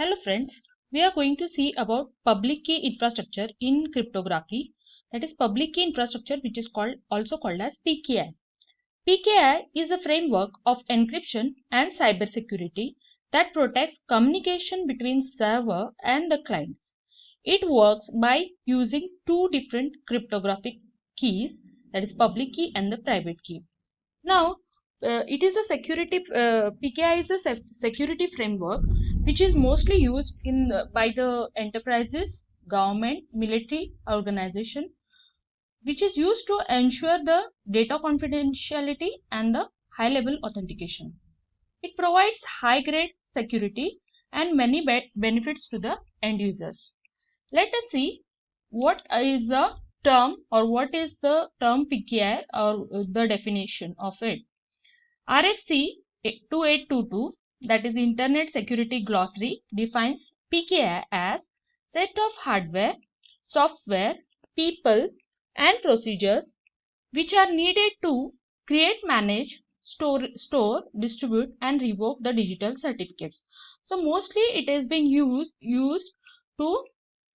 Hello friends, we are going to see about public key infrastructure in cryptography, that is public key infrastructure, which is also called as PKI. PKI is a framework of encryption and cybersecurity that protects communication between server and the clients. It works by using two different cryptographic keys, that is public key and the private key. Now, it is a PKI is a security framework which is mostly used by the enterprises, government, military organization, which is used to ensure the data confidentiality and the high level authentication. It provides high grade security and many benefits to the end users. Let us see what is the term or what is the term PKI or the definition of it. RFC 2822, that is Internet Security Glossary, defines PKI as set of hardware, software, people and procedures which are needed to create, manage, store, distribute and revoke the digital certificates. So mostly it is being used to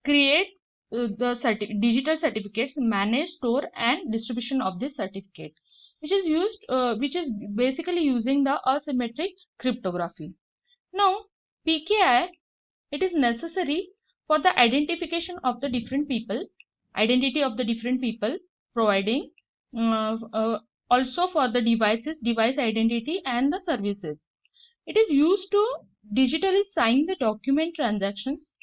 create digital certificates, manage, store and distribution of this certificate, which is basically using the asymmetric cryptography. Now, PKI, it is necessary for the identification of the different people, identity of the different people, providing also for the device identity and the services. It is used to digitally sign the document transactions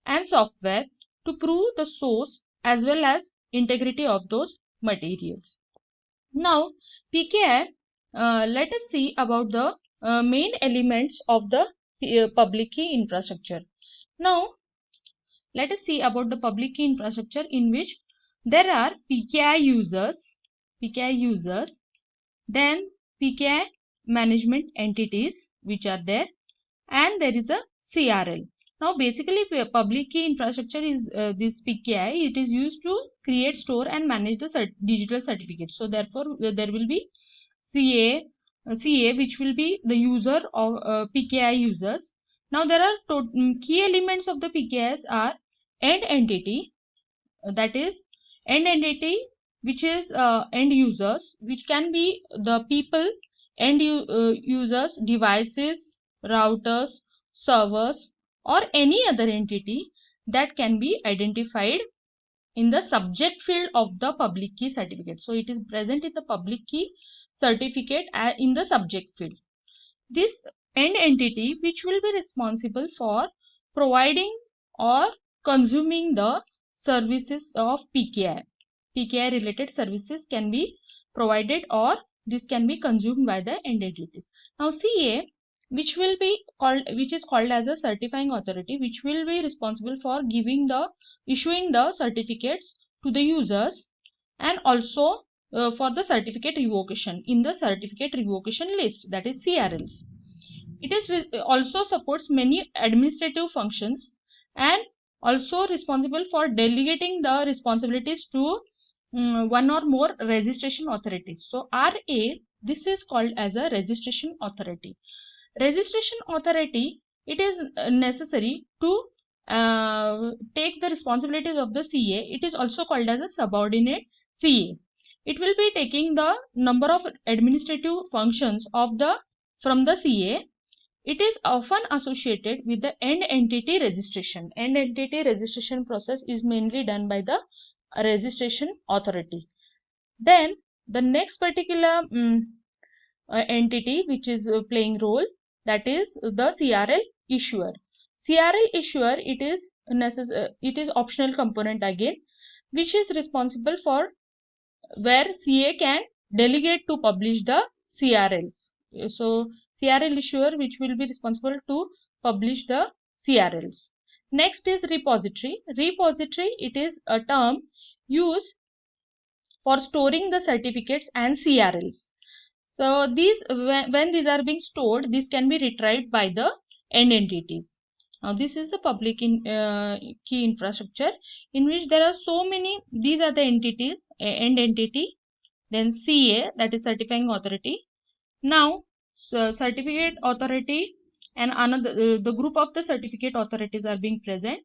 and software to prove the source as well as integrity of those materials. Now, PKI, let us see about the main elements of the public key infrastructure. Now, let us see about the public key infrastructure in which there are PKI users, then PKI management entities which are there, and there is a CRL. Now, basically, public key infrastructure is this PKI. It is used to create, store, and manage the digital certificates. So, therefore, there will be CA, which will be the user of PKI users. Now, there are key elements of the PKIs are end entity, that is end entity, which is end users, which can be the people, users, devices, routers, servers or any other entity that can be identified in the subject field of the public key certificate. So it is present in the public key certificate in the subject field. This end entity which will be responsible for providing or consuming the services of PKI. PKI related services can be provided or this can be consumed by the end entities. Now CA, which is called as a certifying authority, which will be responsible for issuing the certificates to the users and also for the certificate revocation in the certificate revocation list, that is CRLs. It is also supports many administrative functions and also responsible for delegating the responsibilities to one or more registration authorities. So RA, this is called as a registration authority. Registration authority, it is necessary to take the responsibilities of the CA. It is also called as a subordinate CA. It will be taking the number of administrative functions from the CA. It is often associated with the end entity registration. End entity registration process is mainly done by the registration authority. Then the next particular entity which is playing role, that is the CRL issuer. CRL issuer, it is optional component again, which is responsible for where CA can delegate to publish the CRLs. So CRL issuer, which will be responsible to publish the CRLs. Next is repository. Repository, it is a term used for storing the certificates and CRLs. So these, when these are being stored, this can be retrieved by the end entities. Now this is the public key infrastructure in which there are so many. These are the entities: end entity, then CA, that is certifying authority. Now certificate authority, and another the group of the certificate authorities are being present,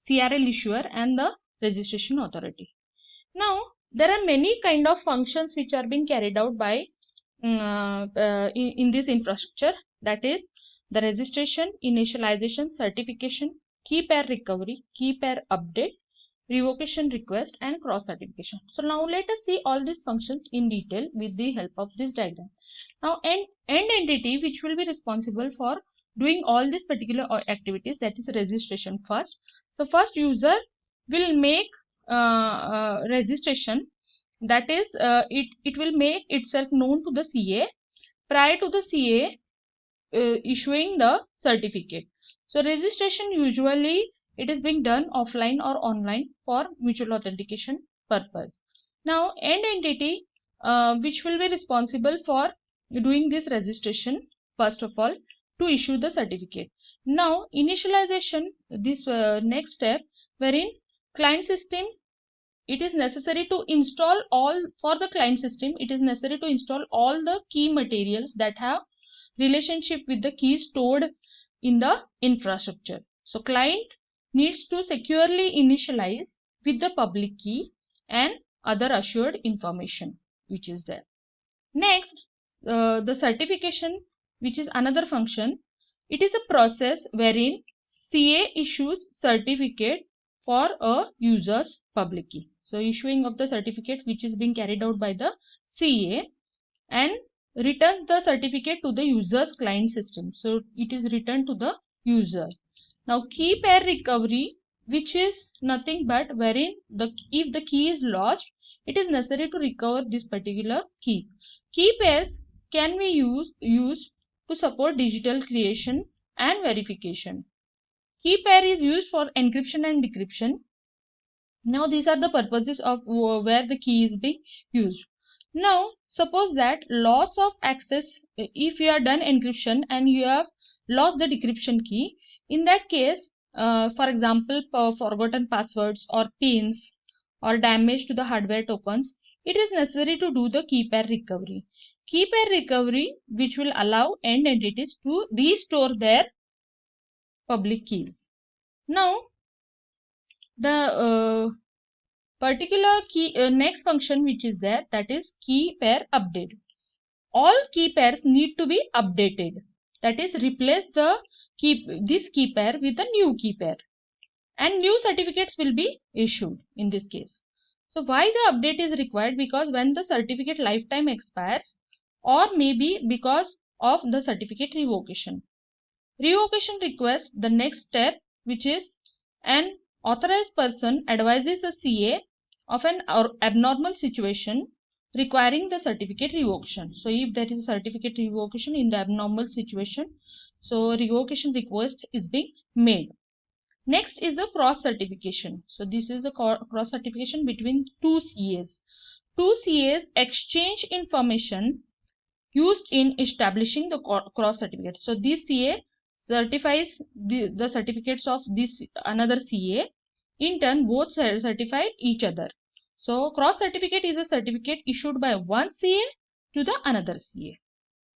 CRL issuer and the registration authority. Now there are many kind of functions which are being carried out by in this infrastructure, that is the registration, initialization, certification, key pair recovery, key pair update, revocation request and cross certification. So now let us see all these functions in detail with the help of this diagram. Now end entity which will be responsible for doing all these particular activities, that is registration first. So first user will make registration, that is it will make itself known to the CA prior to the CA issuing the certificate. So registration usually it is being done offline or online for mutual authentication purpose. Now end entity which will be responsible for doing this registration first of all to issue the certificate. Now initialization, this next step wherein client system, it is necessary to install all, for the client system it is necessary to install all the key materials that have relationship with the keys stored in the infrastructure. So client needs to securely initialize with the public key and other assured information which is there. Next, the certification, which is another function. It is a process wherein CA issues certificate for a user's public key. So issuing of the certificate which is being carried out by the CA and returns the certificate to the user's client system. So it is returned to the user. Now key pair recovery, which is nothing but wherein if the key is lost, it is necessary to recover this particular keys. Key pairs can be used to support digital creation and verification. Key pair is used for encryption and decryption. Now these are the purposes of where the key is being used. Now suppose that loss of access, if you are done encryption and you have lost the decryption key, in that case for example forgotten passwords or pins or damage to the hardware tokens, it is necessary to do the key pair recovery. Key pair recovery which will allow end entities to restore their public keys. Now the particular key next function which is there, that is key pair update. All key pairs need to be updated, that is replace the this key pair with a new key pair and new certificates will be issued in this case. So why the update is required? Because when the certificate lifetime expires or maybe because of the certificate revocation. Revocation request, the next step, which is an authorized person advises a CA of an abnormal situation requiring the certificate revocation. So if there is a certificate revocation in the abnormal situation, so revocation request is being made. Next is the cross certification. So this is the cross certification between two CAs. Two CAs exchange information used in establishing the cross certificate. So this CA certifies the certificates of this another CA. In turn, both certify each other. So cross certificate is a certificate issued by one CA to the another CA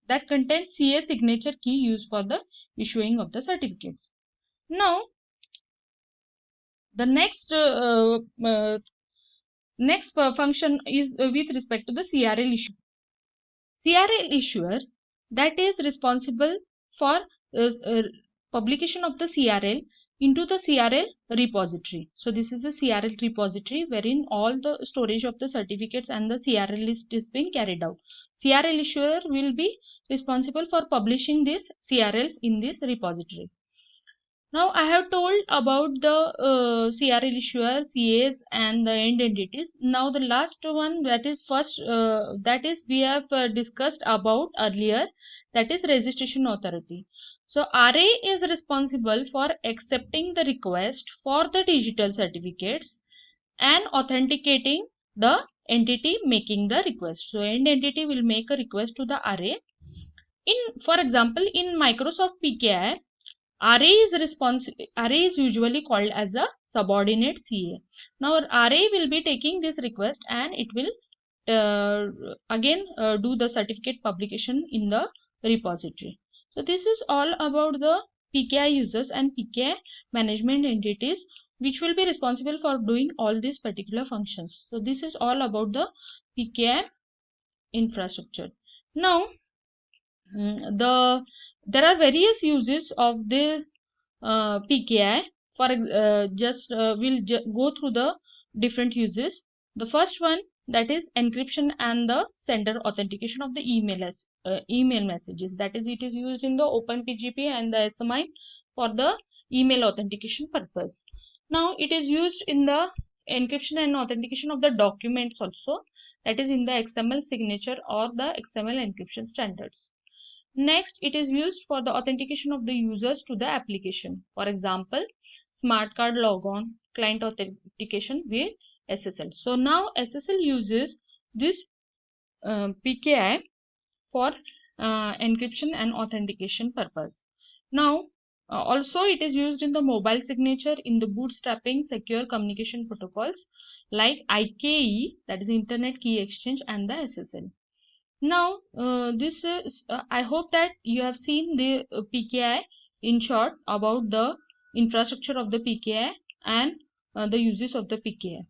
that contains CA signature key used for the issuing of the certificates. Now the next function is with respect to the CRL issue. CRL issuer, that is responsible for publication of the CRL into the CRL repository. So this is a CRL repository wherein all the storage of the certificates and the CRL list is being carried out. CRL issuer will be responsible for publishing these CRLs in this repository. Now I have told about the CRL issuer, CAs and the end entities. Now the last one, that is first, that is we have discussed about earlier, that is registration authority. So RA is responsible for accepting the request for the digital certificates and authenticating the entity making the request. So end entity will make a request to the RA. For example, in Microsoft PKI, RA is usually called as a subordinate CA. Now RA will be taking this request and it will again do the certificate publication in the repository. So this is all about the PKI users and PKI management entities which will be responsible for doing all these particular functions. So this is all about the PKI infrastructure. Now there are various uses of the PKI. For we'll go through the different uses. The first one, that is encryption and the sender authentication of the email messages. That is, it is used in the OpenPGP and the SMI for the email authentication purpose. Now it is used in the encryption and authentication of the documents also. That is in the XML signature or the XML encryption standards. Next, it is used for the authentication of the users to the application. For example, smart card logon, client authentication with SSL. So now SSL uses this PKI for encryption and authentication purpose. Now also it is used in the mobile signature in the bootstrapping secure communication protocols like IKE, that is Internet Key Exchange, and the SSL. Now this is I hope that you have seen the PKI in short about the infrastructure of the PKI and the uses of the PKI.